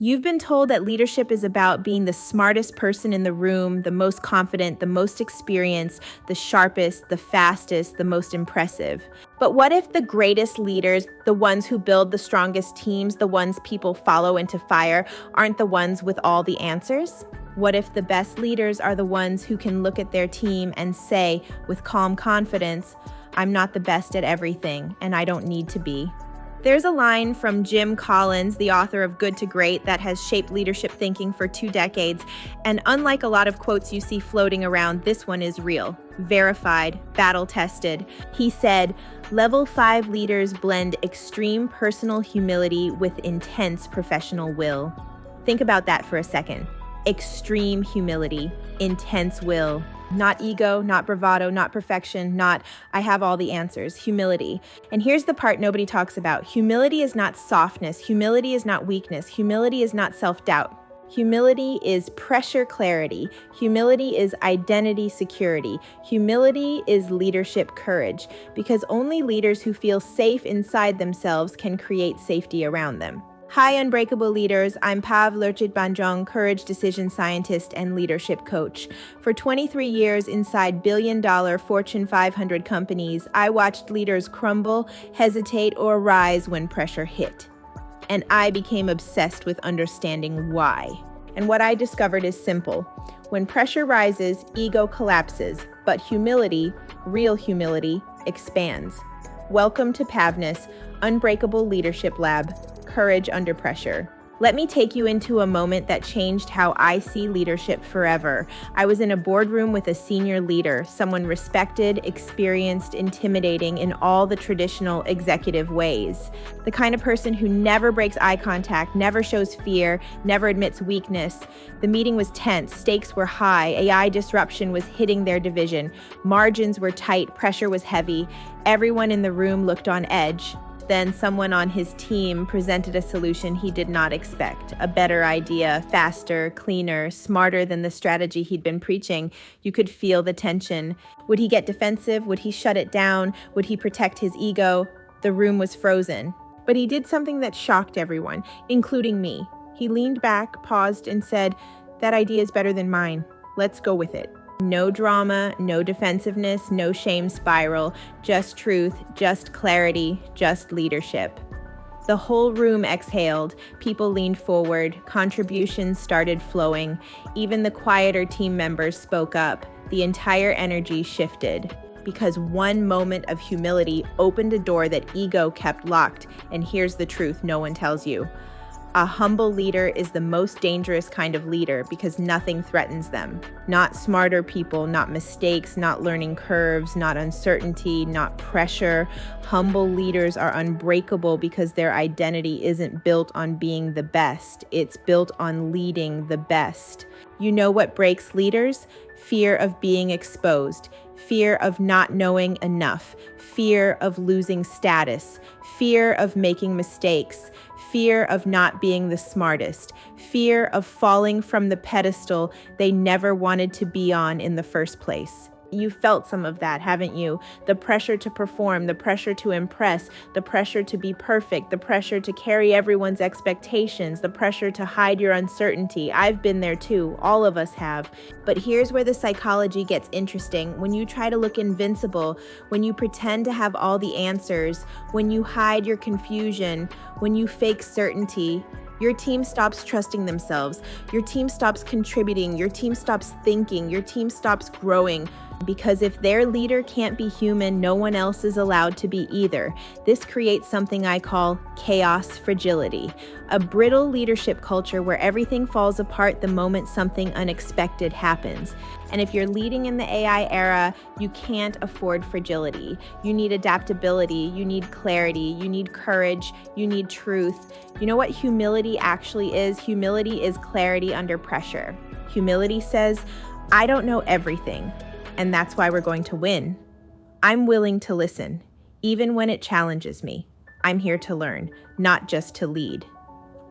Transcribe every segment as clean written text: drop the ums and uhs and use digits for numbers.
You've been told that leadership is about being the smartest person in the room, the most confident, the most experienced, the sharpest, the fastest, the most impressive. But what if the greatest leaders, the ones who build the strongest teams, the ones people follow into fire, aren't the ones with all the answers? What if the best leaders are the ones who can look at their team and say, with calm confidence, I'm not the best at everything, and I don't need to be? There's a line from Jim Collins, the author of Good to Great, that has shaped leadership thinking for 2 decades. And unlike a lot of quotes you see floating around, this one is real, verified, battle-tested. He said, "Level 5 leaders blend extreme personal humility with intense professional will." Think about that for a second. Extreme humility, intense will. Not ego, not bravado, not perfection, not I have all the answers. Humility. And here's the part nobody talks about. Humility is not softness. Humility is not weakness. Humility is not self-doubt. Humility is pressure clarity. Humility is identity security. Humility is leadership courage, because only leaders who feel safe inside themselves can create safety around them. Hi, Unbreakable Leaders. I'm Pav Lertjitbanjong, courage decision scientist and leadership coach. For 23 years inside billion-dollar Fortune 500 companies, I watched leaders crumble, hesitate, or rise when pressure hit. And I became obsessed with understanding why. And what I discovered is simple. When pressure rises, ego collapses, but humility, real humility, expands. Welcome to PAVNESS, Unbreakable Leadership Lab. Courage under pressure. Let me take you into a moment that changed how I see leadership forever. I was in a boardroom with a senior leader, someone respected, experienced, intimidating in all the traditional executive ways. The kind of person who never breaks eye contact, never shows fear, never admits weakness. The meeting was tense, stakes were high, AI disruption was hitting their division, margins were tight, pressure was heavy. Everyone in the room looked on edge. Then someone on his team presented a solution he did not expect, a better idea, faster, cleaner, smarter than the strategy he'd been preaching. You could feel the tension. Would he get defensive? Would he shut it down? Would he protect his ego? The room was frozen. But he did something that shocked everyone, including me. He leaned back, paused, and said, "That idea is better than mine. Let's go with it." No drama, no defensiveness, no shame spiral, just truth, just clarity, just leadership. The whole room exhaled, people leaned forward, contributions started flowing, even the quieter team members spoke up. The entire energy shifted. Because one moment of humility opened a door that ego kept locked, and here's the truth no one tells you. A humble leader is the most dangerous kind of leader because nothing threatens them. Not smarter people, not mistakes, not learning curves, not uncertainty, not pressure. Humble leaders are unbreakable because their identity isn't built on being the best. It's built on leading the best. You know what breaks leaders? Fear of being exposed, fear of not knowing enough, fear of losing status, fear of making mistakes, fear of not being the smartest, fear of falling from the pedestal they never wanted to be on in the first place. You felt some of that, haven't you? The pressure to perform, the pressure to impress, the pressure to be perfect, the pressure to carry everyone's expectations, the pressure to hide your uncertainty. I've been there too. All of us have. But here's where the psychology gets interesting. When you try to look invincible, when you pretend to have all the answers, when you hide your confusion, when you fake certainty, your team stops trusting themselves. Your team stops contributing. Your team stops thinking. Your team stops growing. Because if their leader can't be human, no one else is allowed to be either. This creates something I call chaos fragility, a brittle leadership culture where everything falls apart the moment something unexpected happens. And if you're leading in the AI era, you can't afford fragility. You need adaptability, you need clarity, you need courage, you need truth. You know what humility actually is? Humility is clarity under pressure. Humility says, I don't know everything. And that's why we're going to win. I'm willing to listen, even when it challenges me. I'm here to learn, not just to lead.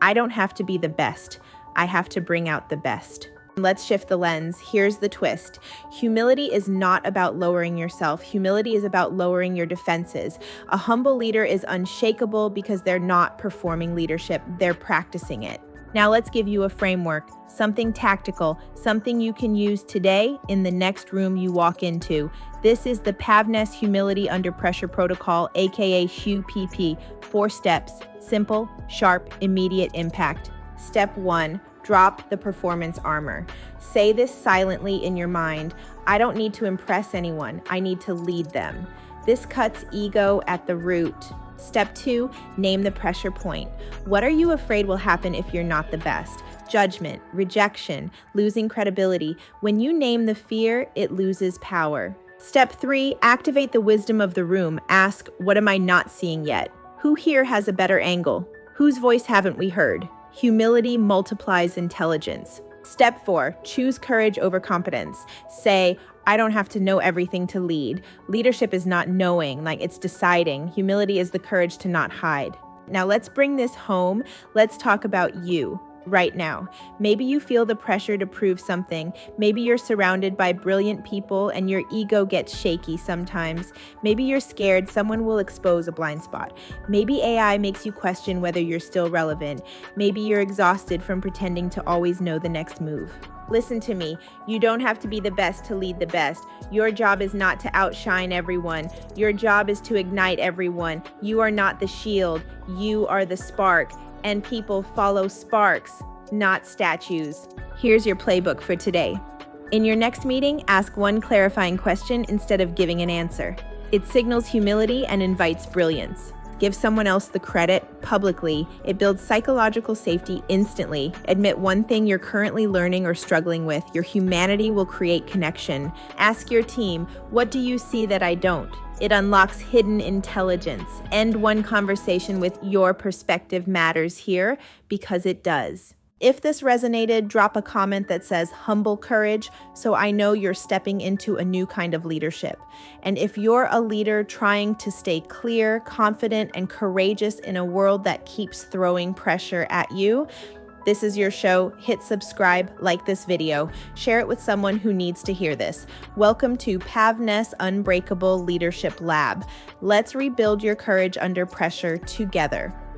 I don't have to be the best. I have to bring out the best. Let's shift the lens. Here's the twist. Humility is not about lowering yourself. Humility is about lowering your defenses. A humble leader is unshakable because they're not performing leadership. They're practicing it. Now let's give you a framework, something tactical, something you can use today in the next room you walk into. This is the PAVNESS Humility Under Pressure Protocol, aka HUPP. 4 steps, simple, sharp, immediate impact. Step 1, drop the performance armor. Say this silently in your mind. I don't need to impress anyone, I need to lead them. This cuts ego at the root. Step 2, name the pressure point. What are you afraid will happen if you're not the best? Judgment, rejection, losing credibility. When you name the fear, it loses power. Step 3, activate the wisdom of the room. Ask, what am I not seeing yet? Who here has a better angle? Whose voice haven't we heard? Humility multiplies intelligence. Step 4, choose courage over competence. Say, I don't have to know everything to lead. Leadership is not knowing, it's deciding. Humility is the courage to not hide. Now let's bring this home. Let's talk about you right now. Maybe you feel the pressure to prove something. Maybe you're surrounded by brilliant people and your ego gets shaky sometimes. Maybe you're scared someone will expose a blind spot. Maybe AI makes you question whether you're still relevant. Maybe you're exhausted from pretending to always know the next move. Listen to me. You don't have to be the best to lead the best. Your job is not to outshine everyone. Your job is to ignite everyone. You are not the shield. You are the spark. And people follow sparks, not statues. Here's your playbook for today. In your next meeting, ask one clarifying question instead of giving an answer. It signals humility and invites brilliance. Give someone else the credit publicly. It builds psychological safety instantly. Admit one thing you're currently learning or struggling with. Your humanity will create connection. Ask your team, what do you see that I don't? It unlocks hidden intelligence. End one conversation with your perspective matters here, because it does. If this resonated, drop a comment that says humble courage, so I know you're stepping into a new kind of leadership. And if you're a leader trying to stay clear, confident, and courageous in a world that keeps throwing pressure at you, this is your show. Hit subscribe, like this video, share it with someone who needs to hear this. Welcome to PAVNESS Unbreakable Leadership Lab. Let's rebuild your courage under pressure together.